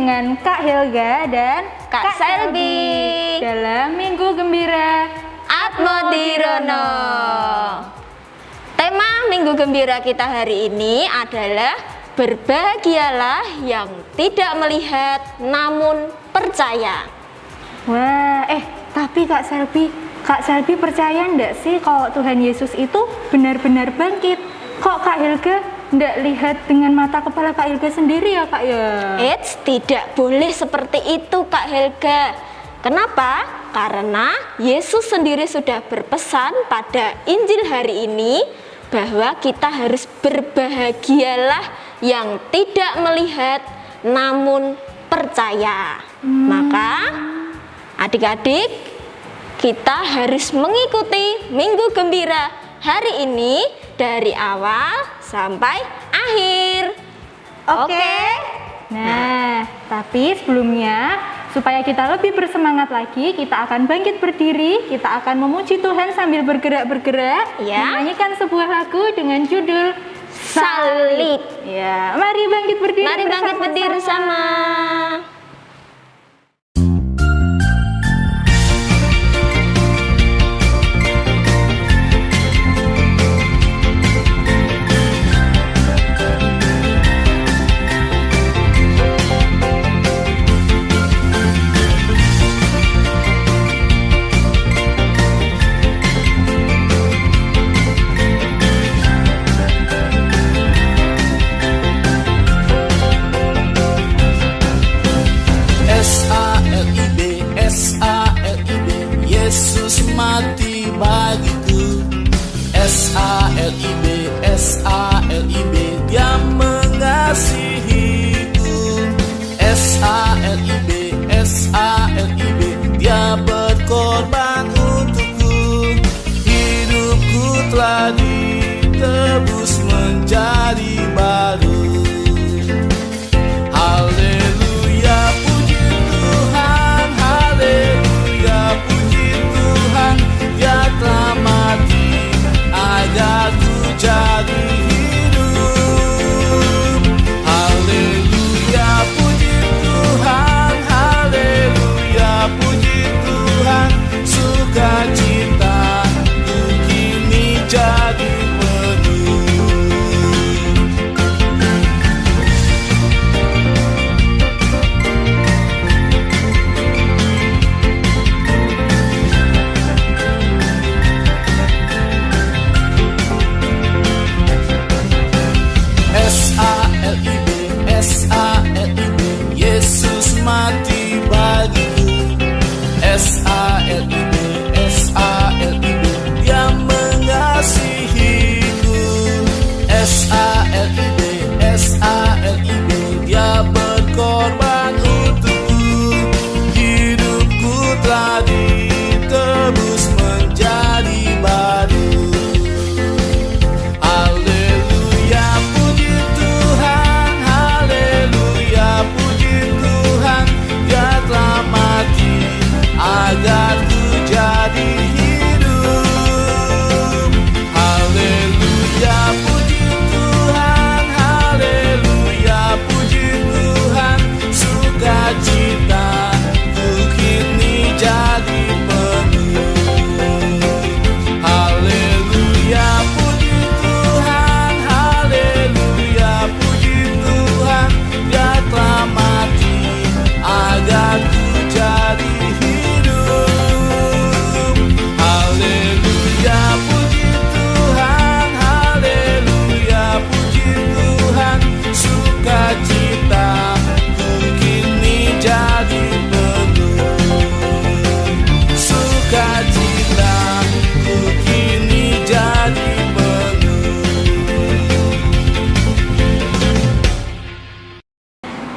dengan Kak Helga dan Kak Selby dalam Minggu Gembira Atmodirono. Tema Minggu Gembira kita hari ini adalah berbahagialah yang tidak melihat namun percaya. Wah, tapi Kak Selby percaya enggak sih kalau Tuhan Yesus itu benar-benar bangkit? Kok Kak Helga enggak lihat dengan mata kepala Kak Helga sendiri ya Kak ya? Eits, tidak boleh seperti itu Kak Helga. Kenapa? Karena Yesus sendiri sudah berpesan pada Injil hari ini bahwa kita harus berbahagialah yang tidak melihat namun percaya. Maka adik-adik, kita harus mengikuti Minggu Gembira hari ini dari awal sampai akhir. Oke? Nah, tapi sebelumnya supaya kita lebih bersemangat lagi, kita akan bangkit berdiri, kita akan memuji Tuhan sambil bergerak-bergerak, Ya. menyanyikan sebuah lagu dengan judul Salib. Ya, mari bangkit berdiri. Mari bangkit berdiri bersama. Yesus mati bagiku. S-A-L-I-B, S-A-L-I-B, Dia mengasihiku. S-A-L-I-B, S-A-L-I-B, Dia berkorban untukku. Hidupku telah ditebus menjadi baru. Haleluya, puji Tuhan, haleluya, puji Tuhan. Dia telah mati agar ku jadi hidup. Haleluya, puji Tuhan, haleluya, puji Tuhan. Sukacita ku kini jadi penuh. S-A-L-I-B, S-A-L-I-B, Yesus mati bagiku. S-A-L-I-B, S-A-L-I-B, Dia mengasihiku. S-A-L-I-B, S-A-L-I-B, Dia berkorban untukku. Hidupku telah ditebus menjadi baru. Haleluya, puji Tuhan, haleluya, puji Tuhan. Dia telah mati agar ku jadi hidup. Haleluya, puji Tuhan, haleluya, puji Tuhan. Sukacita ku kini jadi penuh. Haleluya, puji Tuhan, haleluya, puji Tuhan. Dia telah mati agar ku jadi hidup. Haleluya, puji Tuhan, haleluya, puji Tuhan. Sukacita ku kini jadi penuh. Sukacita ku kini jadi penuh.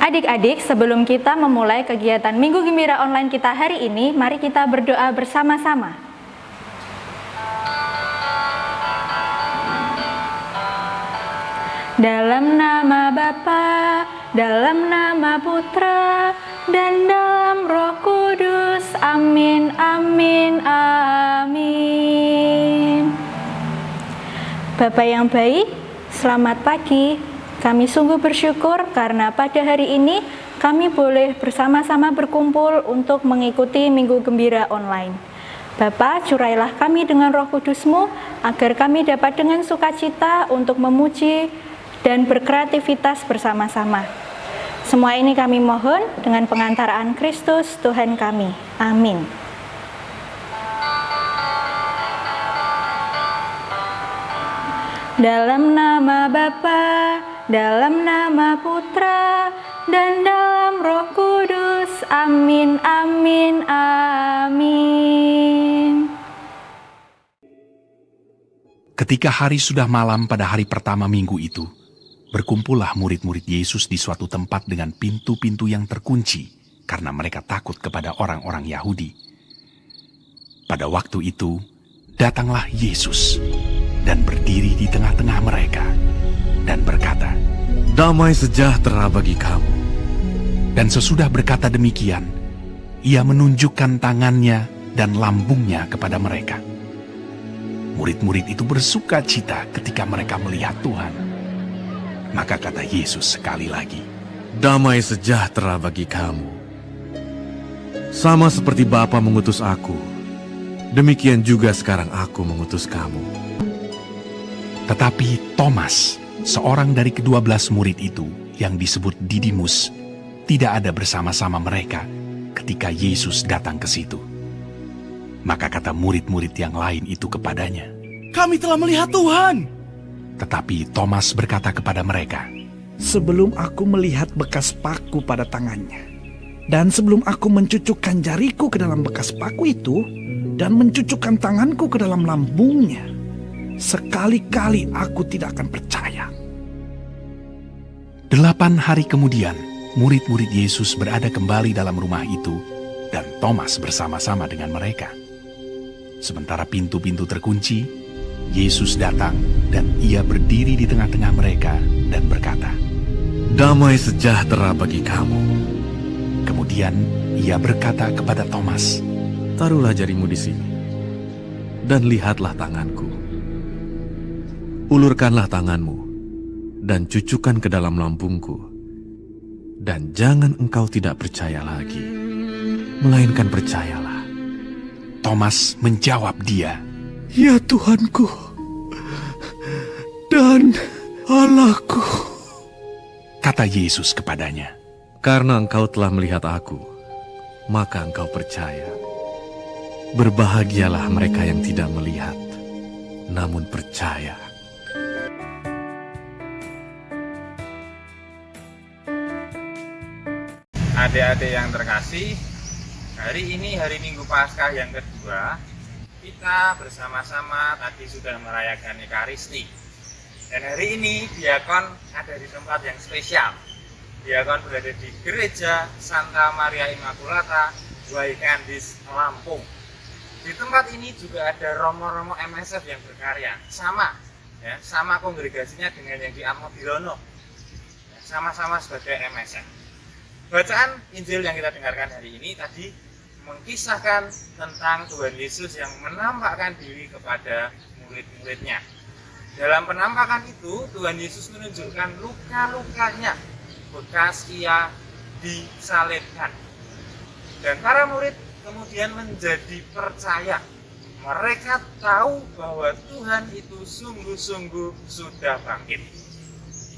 Adik-adik, sebelum kita memulai kegiatan Minggu Gembira online kita hari ini, mari kita berdoa bersama-sama. Dalam nama Bapa, dalam nama Putra, dan dalam Roh Kudus. Amin, amin, amin. Bapa yang baik, selamat pagi. Kami sungguh bersyukur karena pada hari ini kami boleh bersama-sama berkumpul untuk mengikuti Minggu Gembira online. Bapa, curailah kami dengan Roh Kudus-Mu, agar kami dapat dengan sukacita untuk memuji dan berkreativitas bersama-sama. Semua ini kami mohon dengan pengantaraan Kristus Tuhan kami. Amin. Dalam nama Bapa, dalam nama Putra, dan dalam Roh Kudus. Amin, amin, amin. Ketika hari sudah malam pada hari pertama minggu itu, berkumpullah murid-murid Yesus di suatu tempat dengan pintu-pintu yang terkunci karena mereka takut kepada orang-orang Yahudi. Pada waktu itu, datanglah Yesus dan berdiri di tengah-tengah mereka dan berkata, "Damai sejahtera bagi kamu." Dan sesudah berkata demikian, ia menunjukkan tangannya dan lambungnya kepada mereka. Murid-murid itu bersuka cita ketika mereka melihat Tuhan. Maka kata Yesus sekali lagi, "Damai sejahtera bagi kamu. Sama seperti Bapa mengutus aku, demikian juga sekarang aku mengutus kamu." Tetapi Thomas, seorang dari ke-12 murid itu yang disebut Didimus, tidak ada bersama-sama mereka ketika Yesus datang ke situ. Maka kata murid-murid yang lain itu kepadanya, Kami telah melihat Tuhan. tetapi Thomas berkata kepada mereka, Sebelum aku melihat bekas paku pada tangannya, dan sebelum aku mencucukkan jariku ke dalam bekas paku itu, dan mencucukkan tanganku ke dalam lambungnya, sekali-kali aku tidak akan percaya. 8 hari kemudian, murid-murid Yesus berada kembali dalam rumah itu, dan Thomas bersama-sama dengan mereka. Sementara pintu-pintu terkunci, Yesus datang dan ia berdiri di tengah-tengah mereka dan berkata, "Damai sejahtera bagi kamu." Kemudian ia berkata kepada Thomas, Taruhlah jarimu di sini, dan lihatlah tanganku. Ulurkanlah tanganmu, dan cucukkan ke dalam lambungku. Dan jangan engkau tidak percaya lagi, melainkan percayalah. Thomas menjawab dia, Ya Tuhanku dan Allahku. kata Yesus kepadanya, Karena engkau telah melihat aku, maka engkau percaya. Berbahagialah mereka yang tidak melihat, namun percaya. Adik-adik yang terkasih, hari ini hari Minggu Paskah yang kedua, kita bersama-sama tadi sudah merayakan Ekaristi. Dan hari ini diakon ada di tempat yang spesial. Diakon berada di Gereja Santa Maria Immaculata, Waikandis, Lampung. Di tempat ini juga ada romo-romo MSF yang berkarya, sama kongregasinya dengan yang di Atmobilono, sama-sama sebagai MSF. Bacaan Injil yang kita dengarkan hari ini tadi mengkisahkan tentang Tuhan Yesus yang menampakkan diri kepada murid-muridnya. Dalam penampakan itu, Tuhan Yesus menunjukkan luka-lukanya bekas ia disalibkan. Dan para murid kemudian menjadi percaya. Mereka tahu bahwa Tuhan itu sungguh-sungguh sudah bangkit.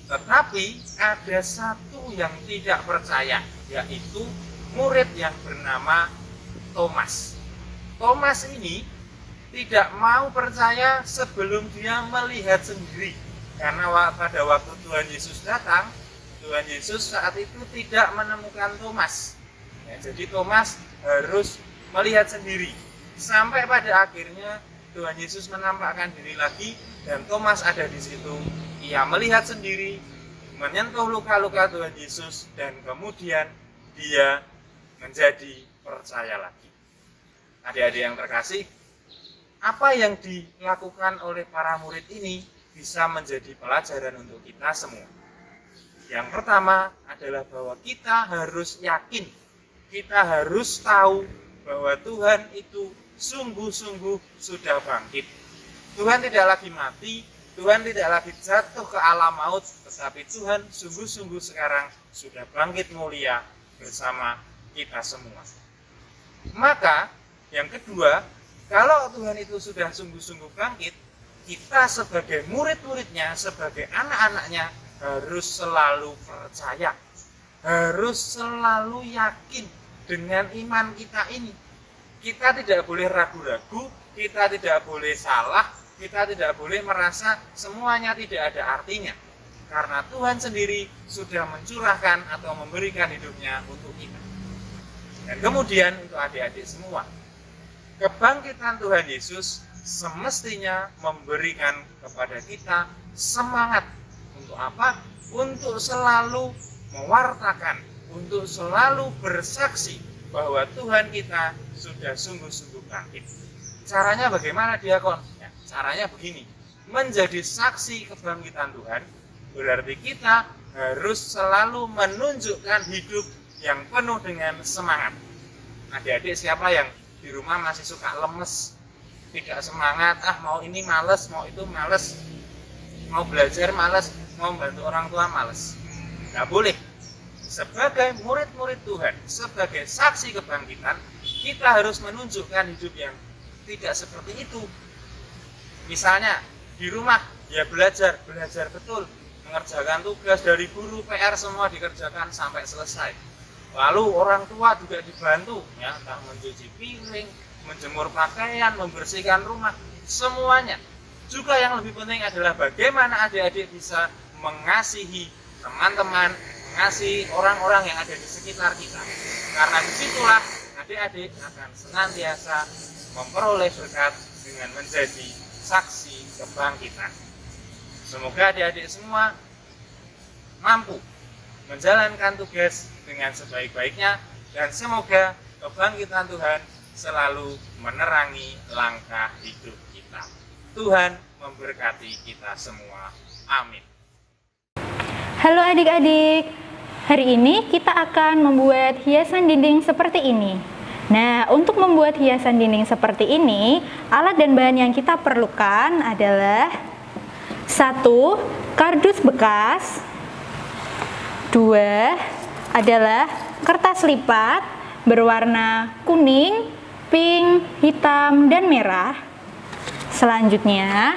Tetapi ada satu yang tidak percaya, yaitu murid yang bernama Thomas. Thomas ini tidak mau percaya sebelum dia melihat sendiri. Karena pada waktu Tuhan Yesus datang, Tuhan Yesus saat itu tidak menemukan Thomas. Jadi Thomas harus melihat sendiri. Sampai pada akhirnya Tuhan Yesus menampakkan diri lagi dan Thomas ada di situ. Ia melihat sendiri, menyentuh luka-luka Tuhan Yesus, dan kemudian dia menjadi percaya lagi. Adik-adik yang terkasih, apa yang dilakukan oleh para murid ini bisa menjadi pelajaran untuk kita semua. Yang pertama adalah bahwa kita harus yakin, kita harus tahu bahwa Tuhan itu sungguh-sungguh sudah bangkit. Tuhan tidak lagi mati, Tuhan tidak lagi jatuh ke alam maut, tetapi Tuhan sungguh-sungguh sekarang sudah bangkit mulia bersama kita semua. Maka yang kedua, kalau Tuhan itu sudah sungguh-sungguh bangkit, kita sebagai murid-muridnya, sebagai anak-anaknya harus selalu percaya, harus selalu yakin dengan iman kita ini. Kita tidak boleh ragu-ragu, kita tidak boleh salah, kita tidak boleh merasa semuanya tidak ada artinya. Karena Tuhan sendiri sudah mencurahkan atau memberikan hidupnya untuk kita. Dan kemudian untuk adik-adik semua, kebangkitan Tuhan Yesus semestinya memberikan kepada kita semangat. Untuk apa? Untuk selalu mewartakan, untuk selalu bersaksi bahwa Tuhan kita sudah sungguh-sungguh bangkit. Caranya bagaimana, diakon? Caranya begini, menjadi saksi kebangkitan Tuhan berarti kita harus selalu menunjukkan hidup yang penuh dengan semangat. Adik-adik siapa yang di rumah masih suka lemes, tidak semangat, mau ini males, mau itu males, mau belajar males, mau bantu orang tua males? Nggak boleh. Sebagai murid-murid Tuhan, sebagai saksi kebangkitan, kita harus menunjukkan hidup yang tidak seperti itu. Misalnya di rumah ya belajar betul, mengerjakan tugas dari guru, PR semua dikerjakan sampai selesai. Lalu orang tua juga dibantu, ya, entah mencuci piring, menjemur pakaian, membersihkan rumah, semuanya. Juga yang lebih penting adalah bagaimana adik-adik bisa mengasihi teman-teman, mengasihi orang-orang yang ada di sekitar kita. Karena disitulah adik-adik akan senantiasa memperoleh berkat dengan menjadi saksi kebangkitan. Semoga adik-adik semua mampu menjalankan tugas dengan sebaik-baiknya dan semoga kebangkitan Tuhan selalu menerangi langkah hidup kita. Tuhan memberkati kita semua. Amin. Halo adik-adik, hari ini kita akan membuat hiasan dinding seperti ini. Nah, untuk membuat hiasan dinding seperti ini, alat dan bahan yang kita perlukan adalah 1. Kardus bekas, 2. adalah kertas lipat berwarna kuning, pink, hitam, dan merah. Selanjutnya,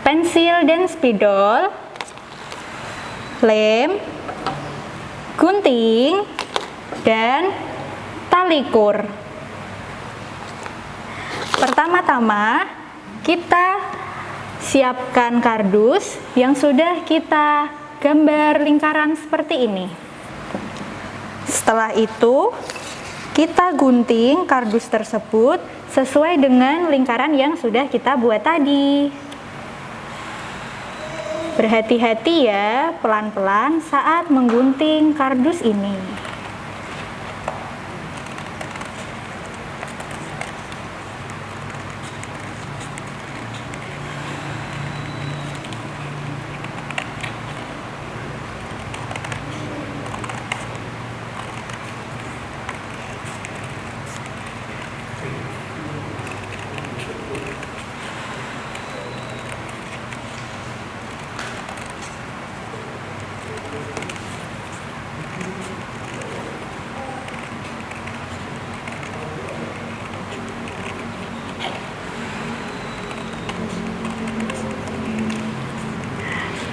pensil dan spidol, lem, gunting, dan tali kur. Pertama-tama kita siapkan kardus yang sudah kita gambar lingkaran seperti ini. Setelah itu kita gunting kardus tersebut sesuai dengan lingkaran yang sudah kita buat tadi. Berhati-hati ya, pelan-pelan saat menggunting kardus ini.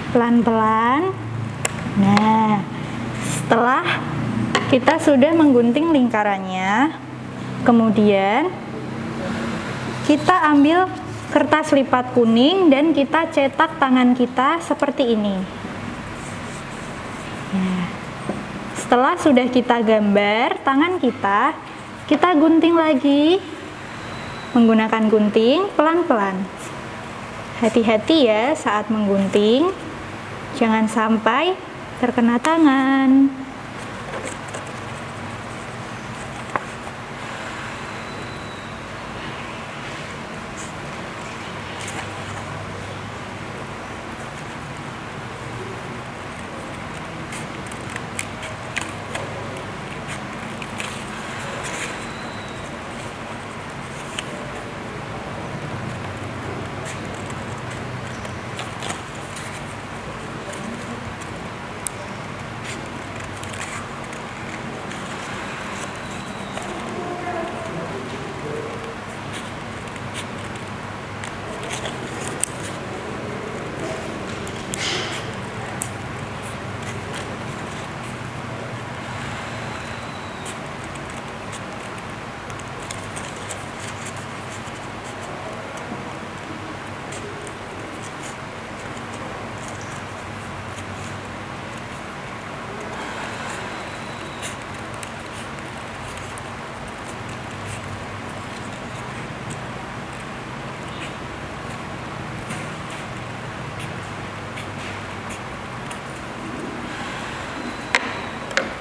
Pelan-pelan. Nah, setelah kita sudah menggunting lingkarannya, kemudian kita ambil kertas lipat kuning dan kita cetak tangan kita seperti ini. Nah, setelah sudah kita gambar tangan kita gunting lagi menggunakan gunting pelan-pelan. Hati-hati ya saat menggunting. Jangan sampai terkena tangan.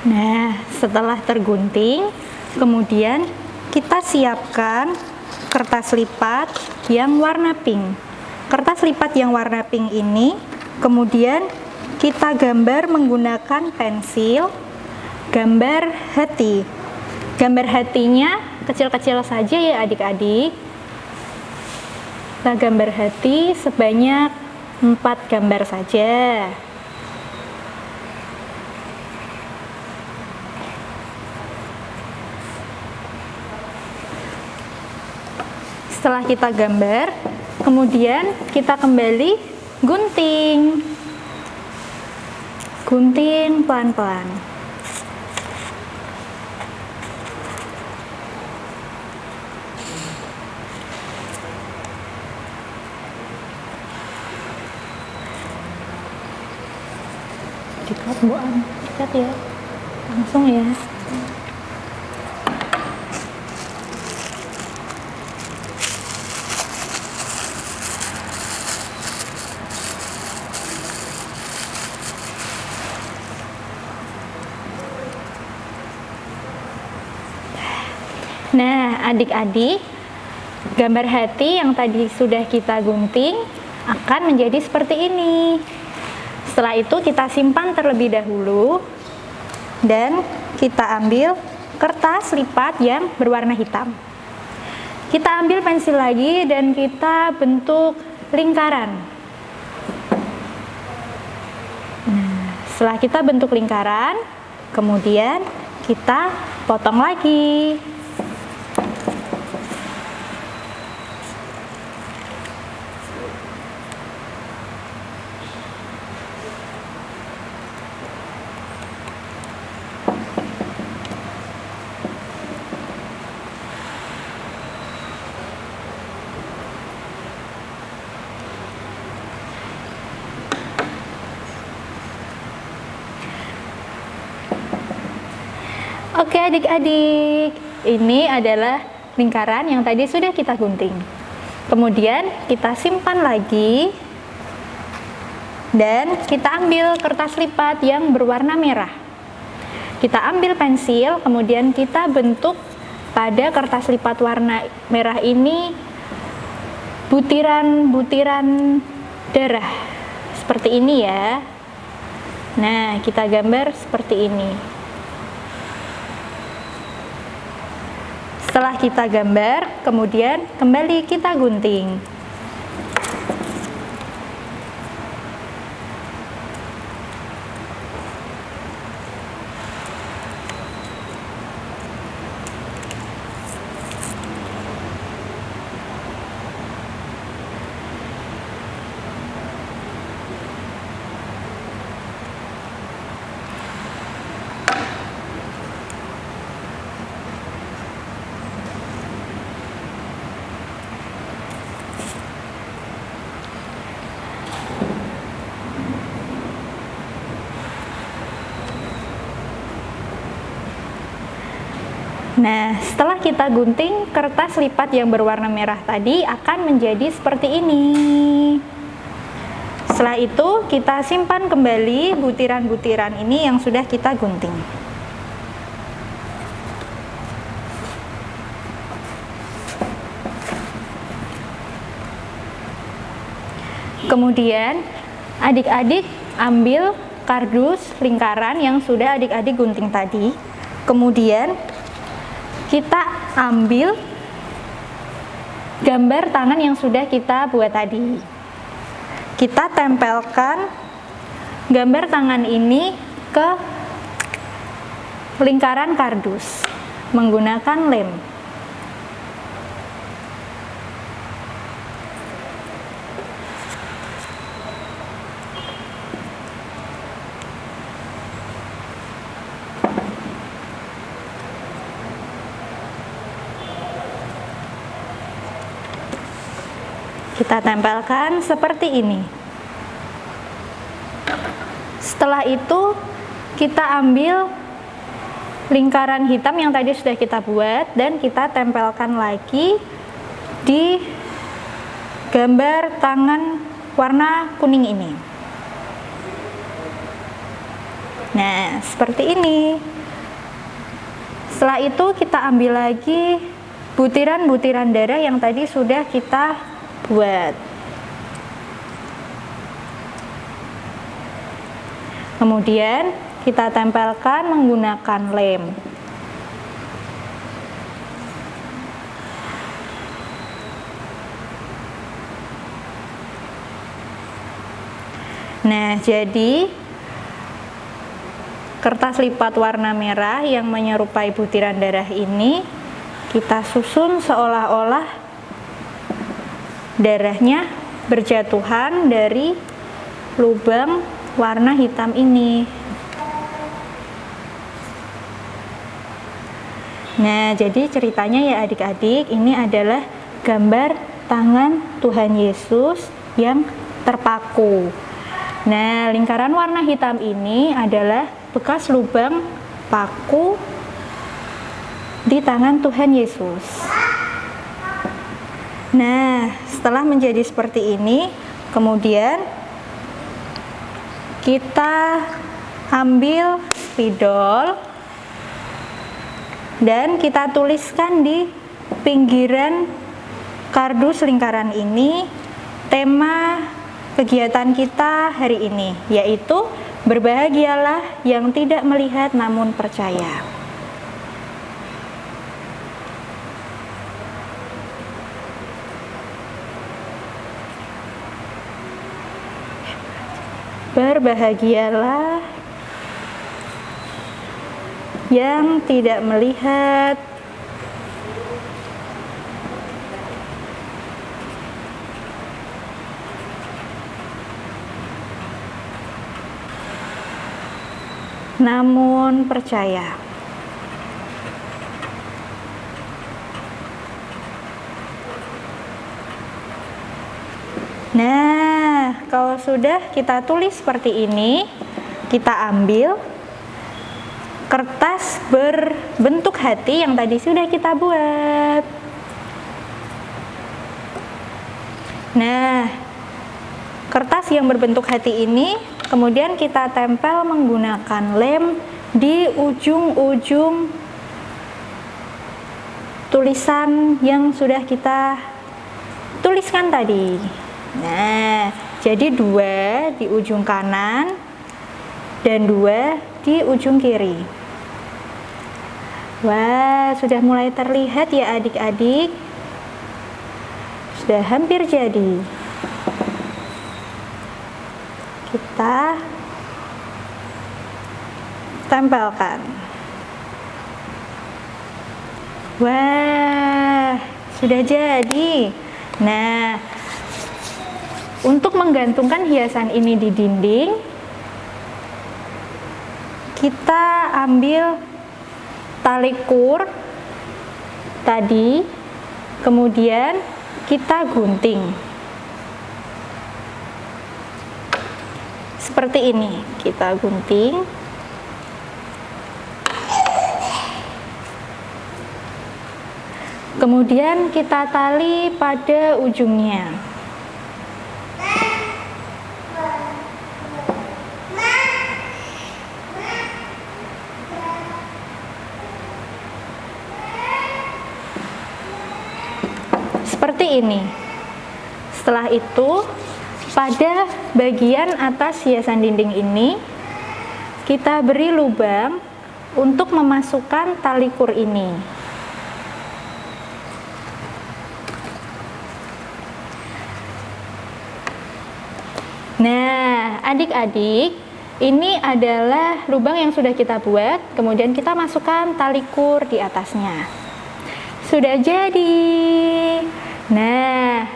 Nah, setelah tergunting, kemudian kita siapkan kertas lipat yang warna pink. Kertas lipat yang warna pink ini kemudian kita gambar menggunakan pensil, gambar hati. Gambar hatinya kecil-kecil saja ya adik-adik. Kita gambar hati sebanyak 4 gambar saja. Setelah kita gambar, kemudian kita kembali gunting. Gunting pelan-pelan. Dikat buan, dikat ya. Langsung ya. Nah, adik-adik, gambar hati yang tadi sudah kita gunting akan menjadi seperti ini. Setelah itu kita simpan terlebih dahulu dan kita ambil kertas lipat yang berwarna hitam. Kita ambil pensil lagi dan kita bentuk lingkaran. Nah, setelah kita bentuk lingkaran, kemudian kita potong lagi. Oke adik-adik, ini adalah lingkaran yang tadi sudah kita gunting. Kemudian kita simpan lagi dan kita ambil kertas lipat yang berwarna merah. Kita ambil pensil, kemudian kita bentuk pada kertas lipat warna merah ini butiran-butiran darah. Seperti ini ya. Nah, kita gambar seperti ini. Setelah kita gambar, kemudian kembali kita gunting. Nah, setelah kita gunting, kertas lipat yang berwarna merah tadi akan menjadi seperti ini. Setelah itu, kita simpan kembali butiran-butiran ini yang sudah kita gunting. Kemudian, adik-adik ambil kardus lingkaran yang sudah adik-adik gunting tadi. Kemudian, kita ambil gambar tangan yang sudah kita buat tadi. Kita tempelkan gambar tangan ini ke lingkaran kardus menggunakan lem. Kita tempelkan seperti ini. Setelah itu, kita ambil lingkaran hitam yang tadi sudah kita buat dan kita tempelkan lagi di gambar tangan warna kuning ini. Nah, seperti ini. Setelah itu kita ambil lagi butiran-butiran darah yang tadi sudah kita buat. Kemudian kita tempelkan menggunakan lem. Nah, jadi kertas lipat warna merah yang menyerupai butiran darah ini kita susun seolah-olah darahnya berjatuhan dari lubang warna hitam ini. Nah, jadi ceritanya ya adik-adik, ini adalah gambar tangan Tuhan Yesus yang terpaku. Nah, lingkaran warna hitam ini adalah bekas lubang paku di tangan Tuhan Yesus. Nah, setelah menjadi seperti ini, kemudian kita ambil spidol dan kita tuliskan di pinggiran kardus lingkaran ini tema kegiatan kita hari ini, yaitu berbahagialah yang tidak melihat namun percaya. Berbahagialah yang tidak melihat namun percaya. Nah, kalau sudah kita tulis seperti ini, kita ambil kertas berbentuk hati yang tadi sudah kita buat. Nah, kertas yang berbentuk hati ini kemudian kita tempel menggunakan lem di ujung-ujung tulisan yang sudah kita tuliskan tadi. Nah, jadi 2 di ujung kanan dan 2 di ujung kiri. Wah, sudah mulai terlihat ya adik-adik. Sudah hampir jadi. Kita tempelkan. Wah, sudah jadi. Nah, untuk menggantungkan hiasan ini di dinding, kita ambil tali kur tadi, kemudian kita gunting. Seperti ini, kita gunting. Kemudian kita tali pada ujungnya. Seperti ini. Setelah itu, pada bagian atas hiasan dinding ini, kita beri lubang untuk memasukkan tali kur ini. Nah, adik-adik, ini adalah lubang yang sudah kita buat, kemudian kita masukkan tali kur di atasnya. Sudah jadi. Nah,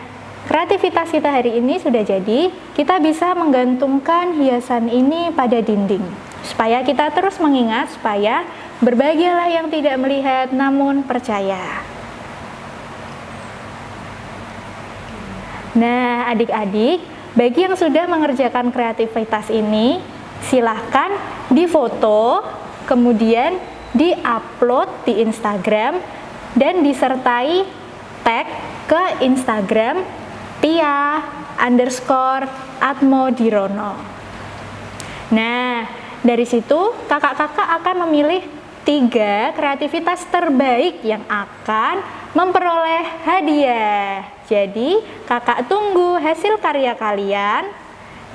kreativitas kita hari ini sudah jadi. Kita bisa menggantungkan hiasan ini pada dinding, supaya kita terus mengingat, supaya berbahagialah yang tidak melihat namun percaya. Nah, adik-adik, bagi yang sudah mengerjakan kreativitas ini, silahkan difoto, kemudian di-upload di Instagram, dan disertai tag ke Instagram Tia_Atmodirono. Nah, dari situ kakak-kakak akan memilih 3 kreativitas terbaik yang akan memperoleh hadiah. Jadi kakak tunggu hasil karya kalian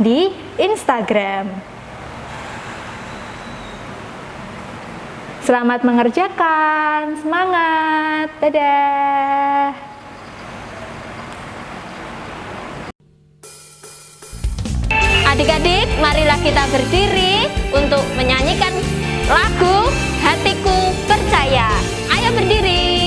di Instagram. Selamat mengerjakan, semangat, dadah. Adik-adik, marilah kita berdiri untuk menyanyikan lagu Hatiku Percaya. Ayo berdiri.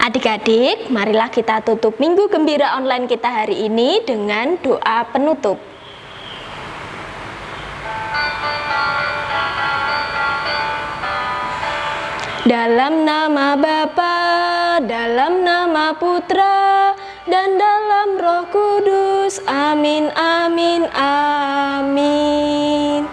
Adik-adik, marilah kita tutup Minggu Gembira online kita hari ini dengan doa penutup. Dalam nama Bapa, dalam nama Putra, dan dalam Roh Kudus. Amin, amin, amin.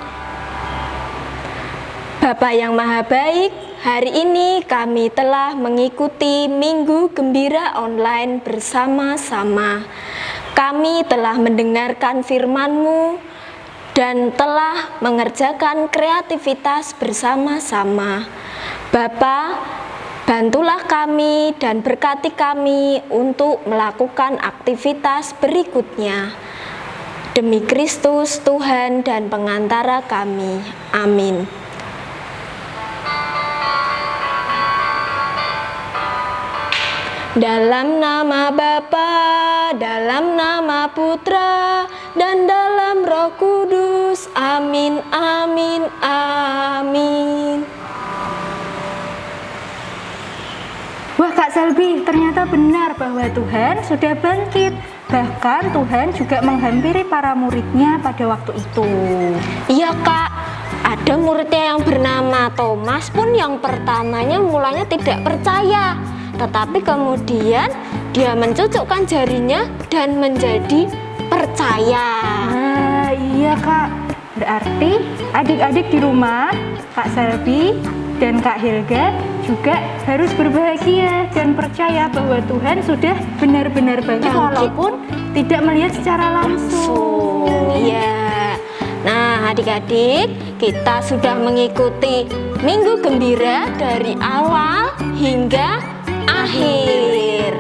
Bapa yang Maha Baik, hari ini kami telah mengikuti Minggu Gembira online bersama-sama. Kami telah mendengarkan firman-Mu dan telah mengerjakan kreativitas bersama-sama. Bapa, bantulah kami dan berkati kami untuk melakukan aktivitas berikutnya. Demi Kristus Tuhan dan pengantara kami. Amin. Dalam nama Bapa, dalam nama Putra, dan dalam Roh Kudus. Amin, amin, amin. Wah, Kak Selby, ternyata benar bahwa Tuhan sudah bangkit. Bahkan Tuhan juga menghampiri para muridnya pada waktu itu. Iya Kak, ada muridnya yang bernama Thomas pun yang pertamanya mulanya tidak percaya, tetapi kemudian dia mencucukkan jarinya dan menjadi percaya. Nah, iya Kak. Berarti adik-adik di rumah, Kak Selby dan Kak Helga juga harus berbahagia dan percaya bahwa Tuhan sudah benar-benar bangkit walaupun tidak melihat secara langsung. Iya. Nah, adik-adik, kita sudah mengikuti Minggu Gembira dari awal hingga akhir.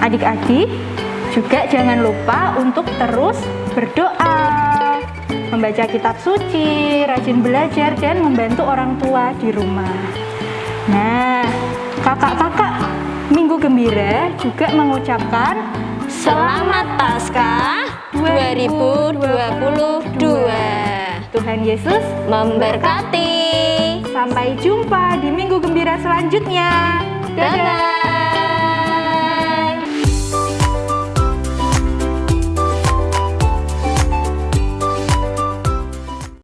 Adik-adik juga jangan lupa untuk terus berdoa, membaca kitab suci, rajin belajar, dan membantu orang tua di rumah. Nah, kakak-kakak Minggu Gembira juga mengucapkan Selamat Paskah 2022. Tuhan Yesus Memberkati. Sampai jumpa di Minggu Gembira selanjutnya. Dadah.